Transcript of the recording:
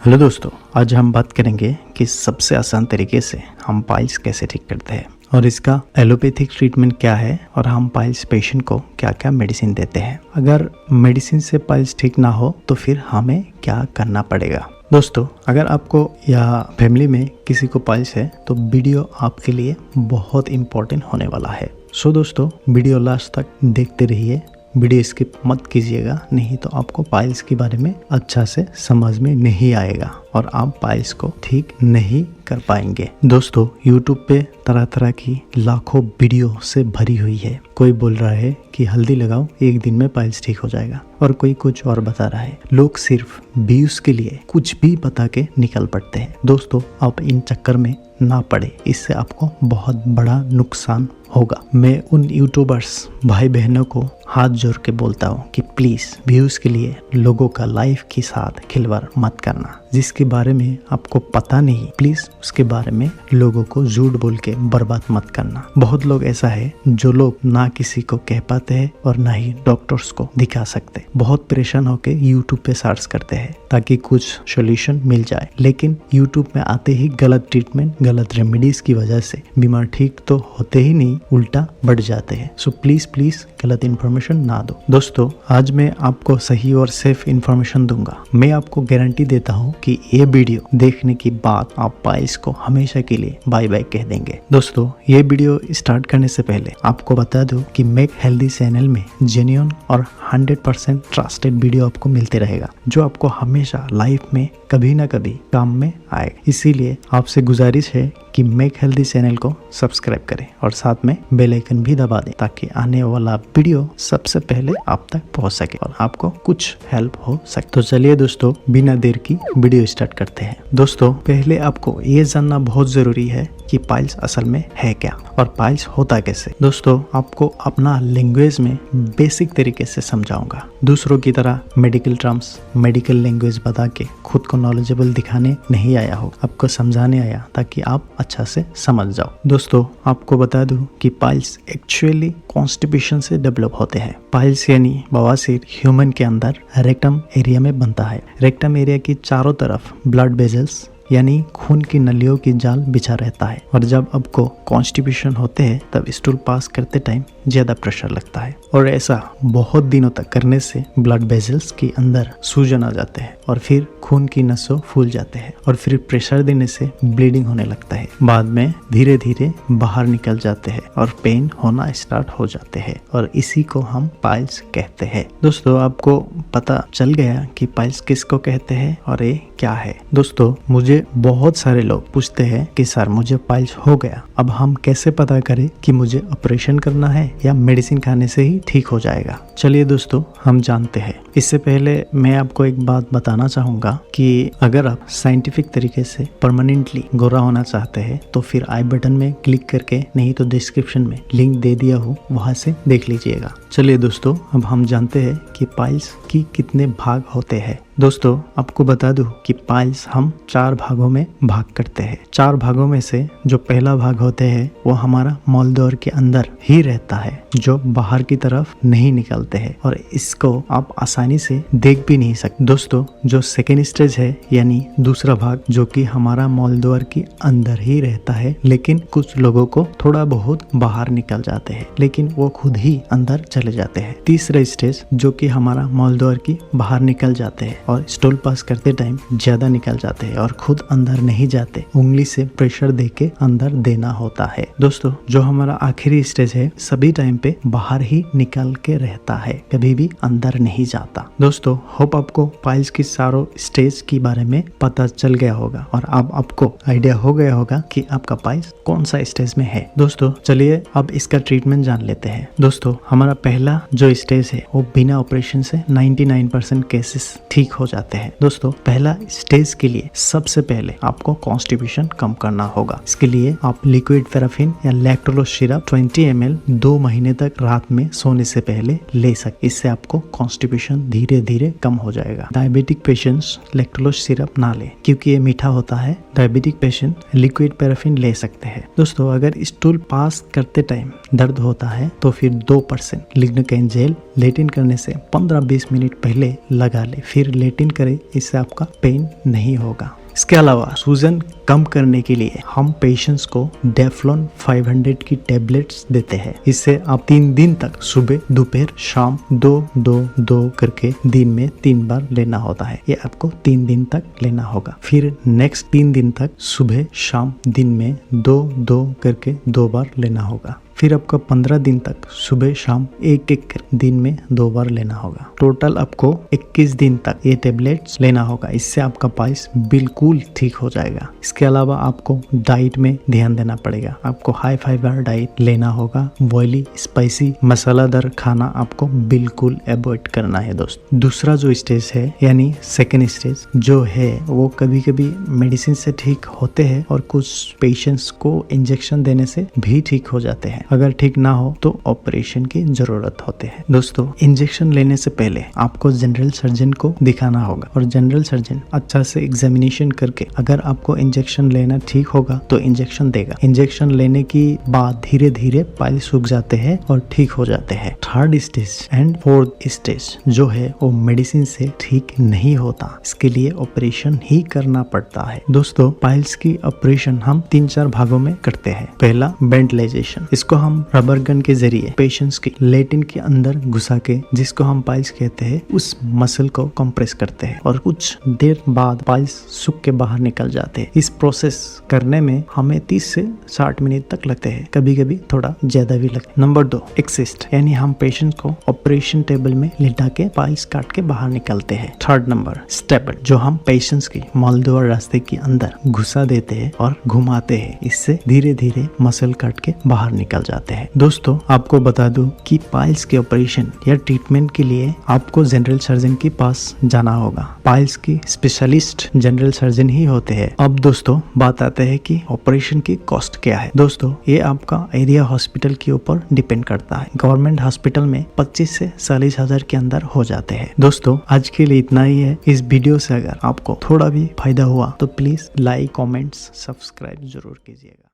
Hello दोस्तों, आज हम बात करेंगे कि सबसे आसान तरीके से हम पाइल्स कैसे ठीक करते हैं और इसका एलोपैथिक ट्रीटमेंट क्या है और हम पाइल्स पेशेंट को क्या क्या मेडिसिन देते हैं। अगर मेडिसिन से पाइल्स ठीक ना हो तो फिर हमें क्या करना पड़ेगा। दोस्तों, अगर आपको या फैमिली में किसी को पाइल्स है तो वीडियो आपके लिए बहुत इम्पोर्टेंट होने वाला है। सो दोस्तों, वीडियो लास्ट तक देखते रहिए, वीडियो स्किप मत कीजिएगा, नहीं तो आपको पाइल्स के बारे में अच्छा से समझ में नहीं आएगा और आप पाइल्स को ठीक नहीं कर पाएंगे। दोस्तों, YouTube पे तरह तरह की लाखों वीडियो से भरी हुई है। कोई बोल रहा है कि हल्दी लगाओ, एक दिन में पाइल्स ठीक हो जाएगा, और कोई कुछ और बता रहा है। लोग सिर्फ व्यूज के लिए कुछ भी बता के निकल पड़ते हैं। दोस्तों, आप इन चक्कर में ना पड़े, इससे आपको बहुत बड़ा नुकसान होगा। मैं उन यूट्यूबर्स भाई बहनों को हाथ जोड़ के बोलता हूँ कि प्लीज व्यूज के लिए लोगों का लाइफ के साथ खिलवाड़ मत करना। जिसके बारे में आपको पता नहीं, प्लीज उसके बारे में लोगों को झूठ बोल के बर्बाद मत करना। बहुत लोग ऐसा है जो लोग ना किसी को कह पाते हैं और ना ही डॉक्टर्स को दिखा सकते। बहुत परेशान होके यूट्यूब पे सर्च करते हैं ताकि कुछ सोल्यूशन मिल जाए, लेकिन यूट्यूब में आते ही गलत ट्रीटमेंट, गलत रेमेडीज की वजह से बीमार ठीक तो होते ही नहीं, उल्टा बढ़ जाते हैं। सो प्लीज गलत इन्फॉर्मेशन ना दो। दोस्तों, आज मैं आपको सही और सेफ इन्फॉर्मेशन दूंगा। मैं आपको गारंटी देता हूँ कि ये वीडियो देखने के बाद आप पाइल्स को हमेशा के लिए बाय बाय कह देंगे। दोस्तों, ये वीडियो स्टार्ट करने से पहले आपको बता दूं कि मेक हेल्दी चैनल में जेन्युइन और 100% ट्रस्टेड वीडियो आपको मिलते रहेगा, जो आपको हमेशा लाइफ में कभी ना कभी काम में आएगा। इसीलिए आपसे गुजारिश है कि मेक हेल्दी चैनल को सब्सक्राइब करें और साथ में बेल आइकन भी दबा दें ताकि आने वाला वीडियो सबसे पहले आप तक पहुंच सके और आपको कुछ हेल्प हो सके। तो चलिए दोस्तों, बिना देर की वीडियो स्टार्ट करते हैं। दोस्तों, पहले आपको ये जानना बहुत जरूरी है कि पाइल्स असल में है क्या और पाइल्स होता कैसे। दोस्तों, आपको अपना लैंग्वेज में बेसिक तरीके से समझाऊंगा। दूसरों की तरह मेडिकल टर्म्स, मेडिकल लैंग्वेज बता के खुद को नॉलेजेबल दिखाने नहीं आया हो, आपको समझाने आया ताकि आप अच्छा से समझ जाओ। दोस्तों, आपको बता दूं कि पाइल्स एक्चुअली कॉन्स्टिपेशन से डेवलप होते हैं। पाइल्स यानी बवासीर ह्यूमन के अंदर रेक्टम एरिया में बनता है। रेक्टम एरिया की चारों तरफ ब्लड वेजल्स यानी खून की नलियों की जाल बिछा रहता है, और जब आपको कॉन्स्टिपेशन होते हैं तब स्टूल पास करते टाइम ज्यादा प्रेशर लगता है, और ऐसा बहुत दिनों तक करने से ब्लड वेजल्स के अंदर सूजन आ जाते हैं और फिर खून की नसों फूल जाते हैं और फिर प्रेशर देने से ब्लीडिंग होने लगता है। बाद में धीरे धीरे बाहर निकल जाते हैं और पेन होना स्टार्ट हो जाते हैं, और इसी को हम पाइल्स कहते हैं। दोस्तों, आपको पता चल गया कि पाइल्स किसको कहते हैं और ये क्या है। दोस्तों, मुझे बहुत सारे लोग पूछते हैं कि सर, मुझे पाइल्स हो गया, अब हम कैसे पता करें कि मुझे ऑपरेशन करना है या मेडिसिन खाने से ही ठीक हो जाएगा। चलिए दोस्तों, हम जानते हैं। इससे पहले मैं आपको एक बात बताना चाहूंगा कि अगर आप साइंटिफिक तरीके से परमानेंटली गोरा होना चाहते हैं तो फिर आई बटन में क्लिक करके, नहीं तो डिस्क्रिप्शन में लिंक दे दिया हो, वहां से देख लीजिएगा। चलिए दोस्तों, अब हम जानते हैं कि पाइल्स की कितने भाग होते हैं। दोस्तों, आपको बता दूं कि पाइल्स हम 4 भागों में भाग करते हैं। 4 भागों में से जो पहला भाग होते हैं वो हमारा मॉलद्वार के अंदर ही रहता है, जो बाहर की तरफ नहीं निकलते हैं, और इसको आप आसानी से देख भी नहीं सकते। दोस्तों, जो सेकेंड स्टेज है यानी दूसरा भाग, जो कि हमारा मॉलद्वार के अंदर ही रहता है, लेकिन कुछ लोगों को थोड़ा बहुत बाहर निकल जाते हैं, लेकिन वो खुद ही अंदर चले जाते हैं। तीसरा स्टेज, जो कि हमारा मॉलद्वार की बाहर निकल जाते हैं और स्टूल पास करते टाइम ज्यादा निकल जाते हैं और खुद अंदर नहीं जाते, उंगली से प्रेशर देके अंदर देना होता है। दोस्तों, जो हमारा आखिरी स्टेज है, सभी टाइम पे बाहर ही निकल के रहता है, कभी भी अंदर नहीं जाता। दोस्तों, होप आपको पाइल्स की सारों स्टेज के बारे में पता चल गया होगा और अब आपको आइडिया हो गया होगा कि आपका पाइल्स कौन सा स्टेज में है। दोस्तों, चलिए अब इसका ट्रीटमेंट जान लेते हैं। दोस्तों, हमारा पहला जो स्टेज है वो बिना ऑपरेशन से 99% केसेस ठीक हो जाते हैं। दोस्तों, पहला स्टेज के लिए सबसे पहले आपको कॉन्स्टिपेशन कम करना होगा। इसके लिए आप लिक्विड पैराफिन या लैक्टोलोज सिरप 20 ml 2 महीने तक रात में सोने से पहले ले सकते। इससे आपको कॉन्स्टिपेशन धीरे धीरे कम हो जाएगा। डायबिटिक पेशेंट्स लैक्टोलोज सिरप ना ले क्योंकि ये मीठा होता है। डायबिटिक पेशेंट लिक्विड पैराफिन ले सकते हैं। दोस्तों, अगर स्टूल पास करते टाइम दर्द होता है तो फिर 2% लिग्नोकाइन जेल लेटिन करने से 15-20 मिनट पहले लगा ले, फिर लेटिन करें, इससे आपका पेन नहीं होगा। इसके अलावा सूजन कम करने के लिए हम पेशेंट्स को डेफ्लॉन 500 की टेबलेट्स देते हैं। इससे आप 3 दिन तक सुबह, दोपहर, शाम 2-2-2 करके दिन में 3 बार लेना होता है। ये आपको 3 दिन तक लेना होगा। फिर नेक्स्ट 3 दिन तक सुबह, शाम, दिन में 2-2 करके 2 बार लेना होगा। फिर आपका 15 दिन तक सुबह शाम एक दिन में 2 बार लेना होगा। टोटल आपको 21 दिन तक ये टेबलेट्स लेना होगा। इससे आपका पाइल्स बिल्कुल ठीक हो जाएगा। इसके अलावा आपको डाइट में ध्यान देना पड़ेगा। आपको हाई फाइबर डाइट लेना होगा। ऑयली, स्पाइसी, मसालादार खाना आपको बिल्कुल अवॉइड करना है दोस्त। दूसरा जो स्टेज है यानी सेकेंड स्टेज जो है वो कभी कभी मेडिसिन से ठीक होते हैं और कुछ पेशेंट्स को इंजेक्शन देने से भी ठीक हो जाते हैं। अगर ठीक ना हो तो ऑपरेशन की जरूरत होते हैं। दोस्तों, इंजेक्शन लेने से पहले आपको जनरल सर्जन को दिखाना होगा और जनरल सर्जन अच्छा से एग्जामिनेशन करके अगर आपको इंजेक्शन लेना ठीक होगा तो इंजेक्शन देगा। इंजेक्शन लेने की बाद धीरे धीरे पाइल्स सूख जाते हैं और ठीक हो जाते हैं। Third stage and fourth stage जो है वो मेडिसिन से ठीक नहीं होता। इसके लिए ऑपरेशन ही करना पड़ता है। दोस्तों, पाइल्स की ऑपरेशन हम 3-4 भागों में करते हैं। पहला वेंटिलाइजेशन, इसको हम रबर गन के जरिए पेशेंट्स की लेटिन के अंदर घुसा के, जिसको हम पाइल्स कहते हैं, उस मसल को कंप्रेस करते हैं और कुछ देर बाद पाइल्स सूख के बाहर निकल जाते हैं। इस प्रोसेस करने में हमें 30 से 60 मिनट तक लगते हैं, कभी कभी थोड़ा ज्यादा भी लगता है। नंबर 2, एक्सिस्ट, यानी हम पेशेंट को ऑपरेशन टेबल में लिटा के पाइल्स काट के बाहर निकलते हैं। थर्ड नंबर, स्टेपल, जो हम पेशेंट्स की मलद्वार रास्ते के अंदर घुसा देते हैं और घुमाते हैं। इससे धीरे धीरे मसल काट के बाहर निकल जाते हैं। दोस्तों, आपको बता दूं कि पाइल्स के ऑपरेशन या ट्रीटमेंट के लिए आपको जनरल सर्जन के पास जाना होगा। पाइल्स की स्पेशलिस्ट जनरल सर्जन ही होते हैं। अब दोस्तों, बात आते हैं कि ऑपरेशन की कॉस्ट क्या है। दोस्तों, ये आपका एरिया हॉस्पिटल के ऊपर डिपेंड करता है। गवर्नमेंट हॉस्पिटल में 25 से 40 हजार के अंदर हो जाते हैं। दोस्तों, आज के लिए इतना ही है। इस वीडियो से अगर आपको थोड़ा भी फायदा हुआ तो प्लीज लाइक, कॉमेंट्स, सब्सक्राइब जरूर कीजिएगा।